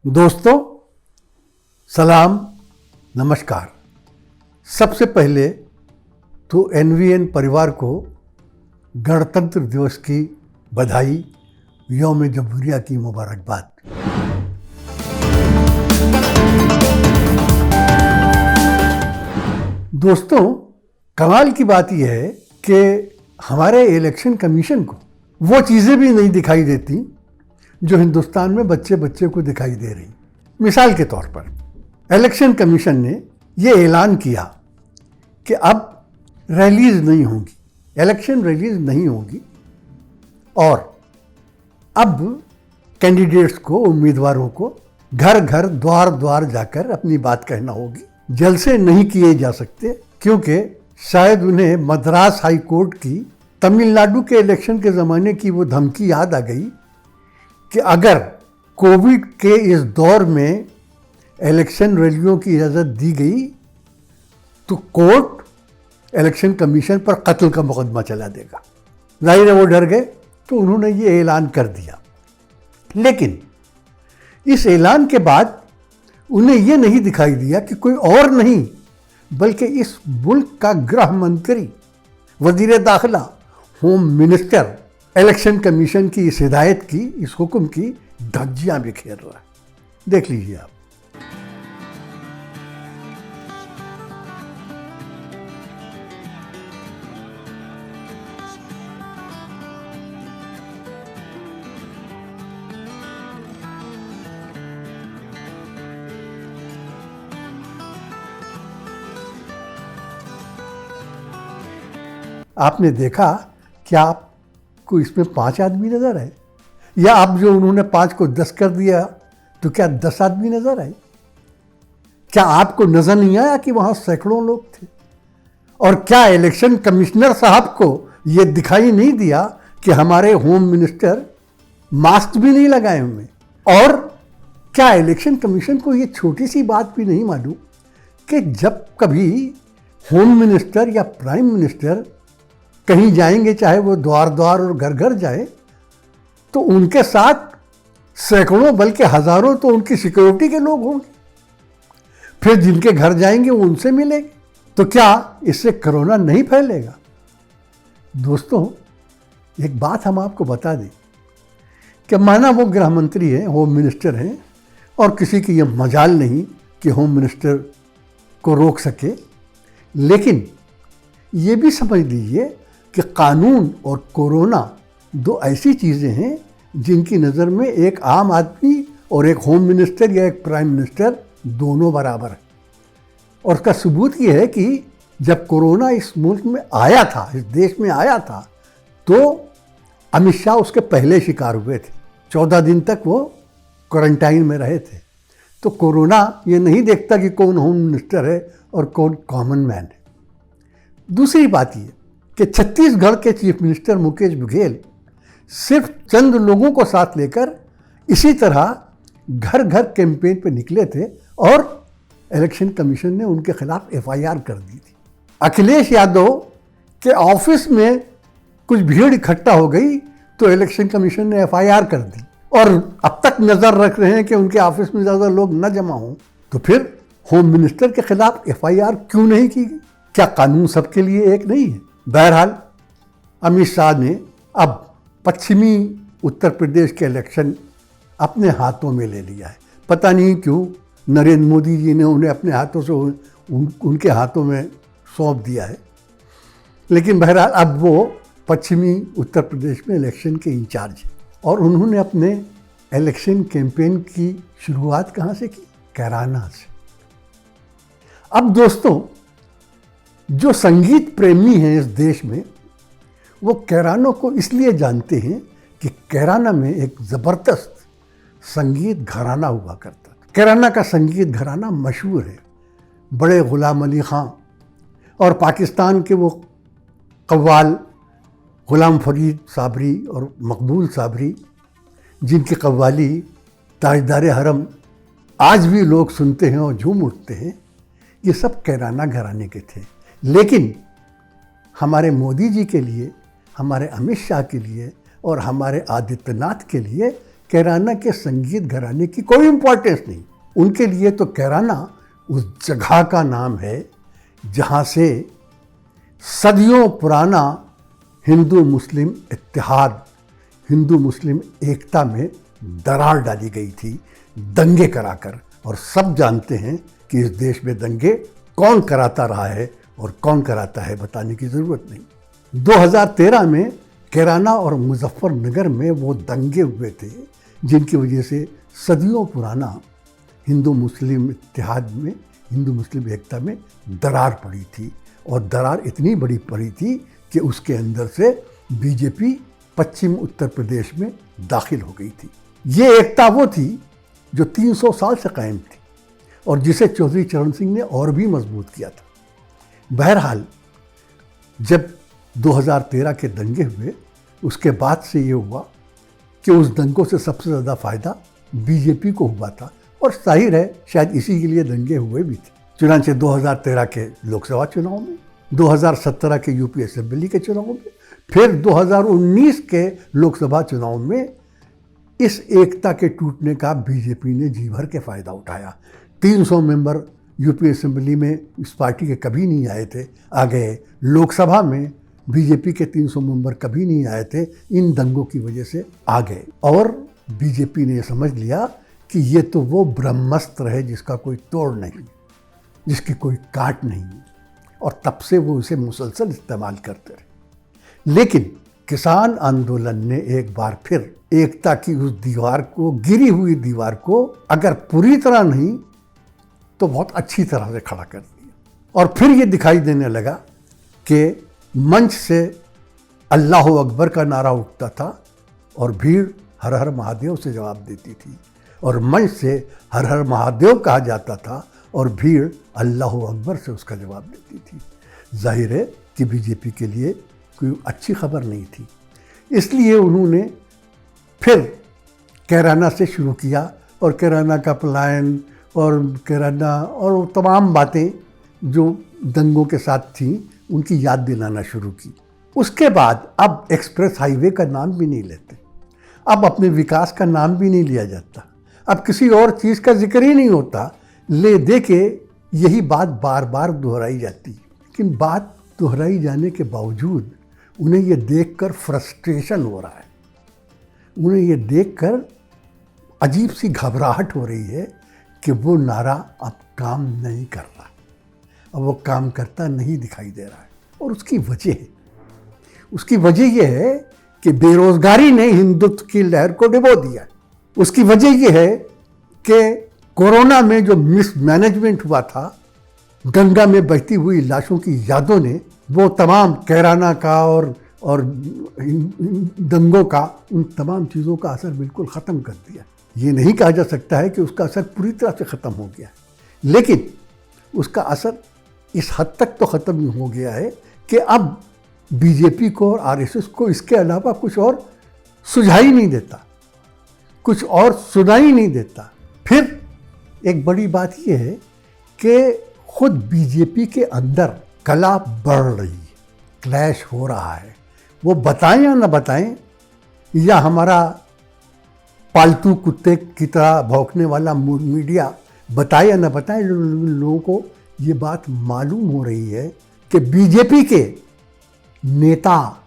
दोस्तों, सलाम, नमस्कार। सबसे पहले तो एनवीएन परिवार को गणतंत्र दिवस की बधाई, यौम जमहूरिया की मुबारकबाद। दोस्तों, कमाल की बात यह है कि हमारे इलेक्शन कमीशन को वो चीज़ें भी नहीं दिखाई देती जो हिंदुस्तान में बच्चे बच्चे को दिखाई दे रही। मिसाल के तौर पर इलेक्शन कमीशन ने ये ऐलान किया कि अब रैलीज नहीं होंगी, इलेक्शन रैलीज नहीं होगी और अब कैंडिडेट्स को, उम्मीदवारों को घर घर द्वार द्वार जाकर अपनी बात कहना होगी। जलसे नहीं किए जा सकते क्योंकि शायद उन्हें मद्रास हाई कोर्ट की तमिलनाडु के इलेक्शन के ज़माने की वो धमकी याद आ गई कि अगर कोविड के इस दौर में इलेक्शन रैलियों की इजाज़त दी गई तो कोर्ट इलेक्शन कमीशन पर कत्ल का मुकदमा चला देगा। जाहिर है वो डर गए तो उन्होंने ये ऐलान कर दिया। लेकिन इस ऐलान के बाद उन्हें ये नहीं दिखाई दिया कि कोई और नहीं बल्कि इस मुल्क का गृह मंत्री, वजीर दाखिला, होम मिनिस्टर इलेक्शन कमीशन की इस हिदायत की, इस हुक्म की धज्जियां बिखेर रहा है। देख लीजिए आप। आपने देखा कि आपको इसमें 5 आदमी नजर आए, या आप जो उन्होंने 5 को 10 कर दिया तो क्या 10 आदमी नजर आए? क्या आपको नजर नहीं आया कि वहां सैकड़ों लोग थे? और क्या इलेक्शन कमिश्नर साहब को यह दिखाई नहीं दिया कि हमारे होम मिनिस्टर मास्क भी नहीं लगाए हुए? और क्या इलेक्शन कमीशन को यह छोटी सी बात भी नहीं मालूम कि जब कभी होम मिनिस्टर या प्राइम मिनिस्टर कहीं जाएंगे, चाहे वो द्वार द्वार और घर घर जाए, तो उनके साथ सैकड़ों बल्कि हजारों तो उनकी सिक्योरिटी के लोग होंगे। फिर जिनके घर जाएंगे वो उनसे मिलेंगे, तो क्या इससे कोरोना नहीं फैलेगा? दोस्तों, एक बात हम आपको बता दें कि माना वो गृह मंत्री हैं, होम मिनिस्टर हैं, और किसी की यह मजाल नहीं कि होम मिनिस्टर को रोक सके, लेकिन ये भी समझ लीजिए कि कानून और कोरोना दो ऐसी चीज़ें हैं जिनकी नज़र में एक आम आदमी और एक होम मिनिस्टर या एक प्राइम मिनिस्टर दोनों बराबर है। और उसका सबूत ये है कि जब कोरोना इस मुल्क में आया था, इस देश में आया था, तो अमित शाह उसके पहले शिकार हुए थे। 14 दिन तक वो क्वारंटाइन में रहे थे। तो कोरोना ये नहीं देखता कि कौन होम मिनिस्टर है और कौन कॉमन मैन है। दूसरी बात ये कि छत्तीसगढ़ के चीफ मिनिस्टर मुकेश बघेल सिर्फ चंद लोगों को साथ लेकर इसी तरह घर घर कैंपेन पे निकले थे और इलेक्शन कमीशन ने उनके खिलाफ एफआईआर कर दी थी। अखिलेश यादव के ऑफिस में कुछ भीड़ इकट्ठा हो गई तो इलेक्शन कमीशन ने एफआईआर कर दी, और अब तक नज़र रख रहे हैं कि उनके ऑफिस में ज़्यादा लोग न जमा हों। तो फिर होम मिनिस्टर के खिलाफ एफआईआर क्यों नहीं की गई? क्या कानून सबके लिए एक नहीं है? बहरहाल अमित शाह ने अब पश्चिमी उत्तर प्रदेश के इलेक्शन अपने हाथों में ले लिया है। पता नहीं क्यों नरेंद्र मोदी जी ने उन्हें अपने हाथों से उनके हाथों में सौंप दिया है। लेकिन बहरहाल अब वो पश्चिमी उत्तर प्रदेश में इलेक्शन के इंचार्ज हैं और उन्होंने अपने इलेक्शन कैंपेन की शुरुआत कहाँ से की? कैराना से। अब दोस्तों, जो संगीत प्रेमी हैं इस देश में, वो कैरानों को इसलिए जानते हैं कि कैराना में एक ज़बरदस्त संगीत घराना हुआ करता था। कैराना का संगीत घराना मशहूर है। बड़े गुलाम अली खां और पाकिस्तान के वो कव्वाल गुलाम फरीद साबरी और मकबूल साबरी, जिनकी कव्वाली ताजदार हरम आज भी लोग सुनते हैं और झूम उठते हैं, ये सब कैराना घराने के थे। लेकिन हमारे मोदी जी के लिए, हमारे अमित शाह के लिए और हमारे आदित्यनाथ के लिए कैराना के संगीत घराने की कोई इंपॉर्टेंस नहीं। उनके लिए तो कैराना उस जगह का नाम है जहाँ से सदियों पुराना हिंदू मुस्लिम इत्तेहाद, हिंदू मुस्लिम एकता में दरार डाली गई थी दंगे कराकर। और सब जानते हैं कि इस देश में दंगे कौन कराता रहा है और कौन कराता है, बताने की ज़रूरत नहीं। 2013 में कैराना और मुजफ्फरनगर में वो दंगे हुए थे जिनकी वजह से सदियों पुराना हिंदू मुस्लिम इत्तेहाद में, हिंदू मुस्लिम एकता में दरार पड़ी थी। और दरार इतनी बड़ी पड़ी थी कि उसके अंदर से बीजेपी पश्चिम उत्तर प्रदेश में दाखिल हो गई थी। ये एकता वो थी जो 300 साल से कायम थी और जिसे चौधरी चरण सिंह ने और भी मजबूत किया था। बहरहाल जब 2013 के दंगे हुए, उसके बाद से ये हुआ कि उस दंगों से सबसे ज़्यादा फ़ायदा बीजेपी को हुआ था। और जाहिर है शायद इसी के लिए दंगे हुए भी थे। चुनांचे 2013 के लोकसभा चुनाव में, 2017 के यूपी असेंबली के चुनाव में, फिर 2019 के लोकसभा चुनाव में इस एकता के टूटने का बीजेपी ने जी भर के फ़ायदा उठाया। 300 मेंबर यूपी असेंबली में इस पार्टी के कभी नहीं आए थे, आ गए। लोकसभा में बीजेपी के 300 मेंबर कभी नहीं आए थे, इन दंगों की वजह से आ गए। और बीजेपी ने समझ लिया कि ये तो वो ब्रह्मास्त्र है जिसका कोई तोड़ नहीं, जिसकी कोई काट नहीं, और तब से वो इसे मुसलसल इस्तेमाल करते रहे। लेकिन किसान आंदोलन ने एक बार फिर एकता की उस दीवार को, गिरी हुई दीवार को, अगर पूरी तरह नहीं तो बहुत अच्छी तरह से खड़ा कर दिया। और फिर ये दिखाई देने लगा कि मंच से अल्लाह अकबर का नारा उठता था और भीड़ हर हर महादेव से जवाब देती थी, और मंच से हर हर महादेव कहा जाता था और भीड़ अल्लाह अकबर से उसका जवाब देती थी। जाहिर है कि बीजेपी के लिए कोई अच्छी खबर नहीं थी। इसलिए उन्होंने फिर कैराना से शुरू किया और कैराना का पलायन और कैराना और तमाम बातें जो दंगों के साथ थीं उनकी याद दिलाना शुरू की। उसके बाद अब एक्सप्रेस हाईवे का नाम भी नहीं लेते, अब अपने विकास का नाम भी नहीं लिया जाता, अब किसी और चीज़ का जिक्र ही नहीं होता। ले दे के यही बात बार बार दोहराई जाती। लेकिन बात दोहराई जाने के बावजूद उन्हें ये देखकर फ्रस्ट्रेशन हो रहा है, उन्हें ये देखकर अजीब सी घबराहट हो रही है कि वो नारा अब काम नहीं कर रहा, अब वो काम करता नहीं दिखाई दे रहा है। और उसकी वजह ये है कि बेरोजगारी ने हिंदुत्व की लहर को डुबो दिया। उसकी वजह ये है कि कोरोना में जो मिसमैनेजमेंट हुआ था, गंगा में बहती हुई लाशों की यादों ने वो तमाम कैराना का और दंगों का, उन तमाम चीज़ों का असर बिल्कुल ख़त्म कर दिया। ये नहीं कहा जा सकता है कि उसका असर पूरी तरह से ख़त्म हो गया, लेकिन उसका असर इस हद तक तो ख़त्म हो गया है कि अब बीजेपी को और आरएसएस को इसके अलावा कुछ और सुझाई नहीं देता, कुछ और सुनाई नहीं देता। फिर एक बड़ी बात यह है कि खुद बीजेपी के अंदर कला बढ़ रही है, क्लैश हो रहा है। वो बताएं या ना बताएं, या हमारा पालतू कुत्ते की तरह भौंकने वाला मीडिया बताए या ना बताएं, लोगों को ये बात मालूम हो रही है कि बीजेपी के नेता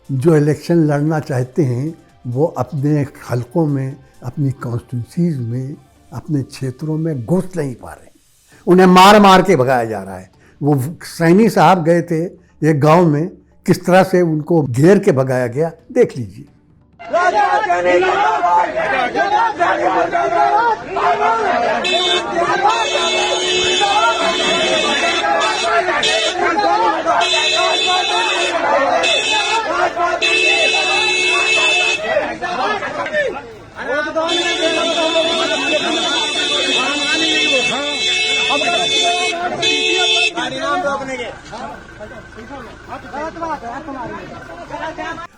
जो इलेक्शन लड़ना चाहते हैं वो अपने हलकों में, अपनी कॉन्स्टिट्यूंसीज में, अपने क्षेत्रों में घुस नहीं पा रहे, उन्हें मार मार के भगाया जा रहा है। वो सैनी साहब गए थे एक गांव में, किस तरह से उनको घेर के भगाया गया, देख लीजिए।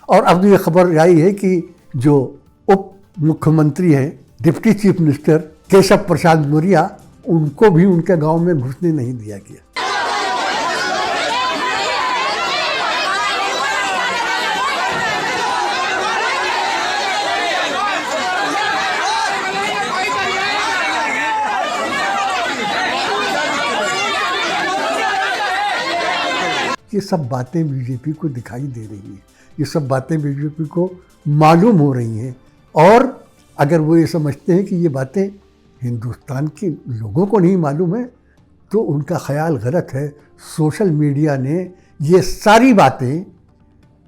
और अब ये खबर आई है कि जो उप मुख्यमंत्री हैं, deputy chief minister Keshav Prasad Maurya, उनको भी उनके गांव में घुसने नहीं दिया गया। ये सब बातें बीजेपी को दिखाई दे रही हैं, ये सब बातें बीजेपी को मालूम हो रही हैं। और अगर वो ये समझते हैं कि ये बातें हिंदुस्तान के लोगों को नहीं मालूम है तो उनका ख्याल गलत है। सोशल मीडिया ने ये सारी बातें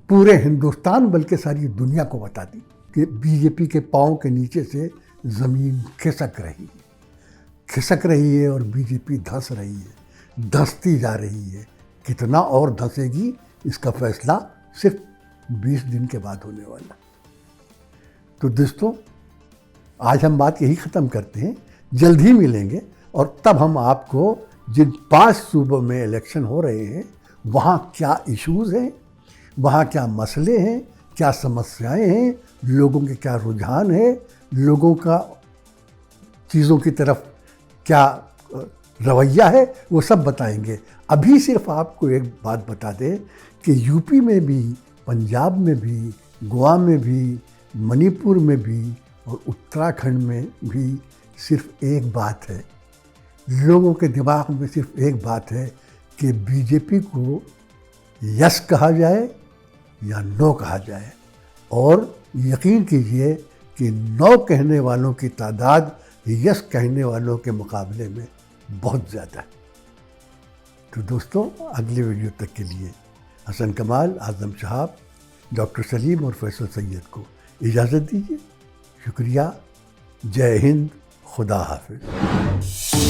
पूरे हिंदुस्तान बल्कि सारी दुनिया को बता दी कि बीजेपी के पाँव के नीचे से ज़मीन खिसक रही है और बीजेपी धंस रही है, धंसती जा रही है। कितना और धंसेगी इसका फैसला सिर्फ 20 दिन के बाद होने वाला। तो दोस्तों, आज हम बात यही ख़त्म करते हैं, जल्द ही मिलेंगे और तब हम आपको जिन 5 सूबों में इलेक्शन हो रहे हैं वहाँ क्या इश्यूज़ हैं, वहाँ क्या मसले हैं, क्या समस्याएं हैं, लोगों के क्या रुझान है, लोगों का चीज़ों की तरफ क्या रवैया है, वो सब बताएंगे। अभी सिर्फ आपको एक बात बता दें कि यूपी में भी, पंजाब में भी, गोवा में भी, मणिपुर में भी और उत्तराखंड में भी सिर्फ एक बात है, लोगों के दिमाग में सिर्फ एक बात है कि बीजेपी को यस कहा जाए या नो कहा जाए। और यकीन कीजिए कि नो कहने वालों की तादाद यस कहने वालों के मुकाबले में बहुत ज़्यादा है। तो दोस्तों, अगले वीडियो तक के लिए हसन कमाल, आज़म शहाब, डॉक्टर सलीम और फैसल सैयद को इजाज़त दीजिए। शुक्रिया। जय हिंद, खुदा हाफिज़।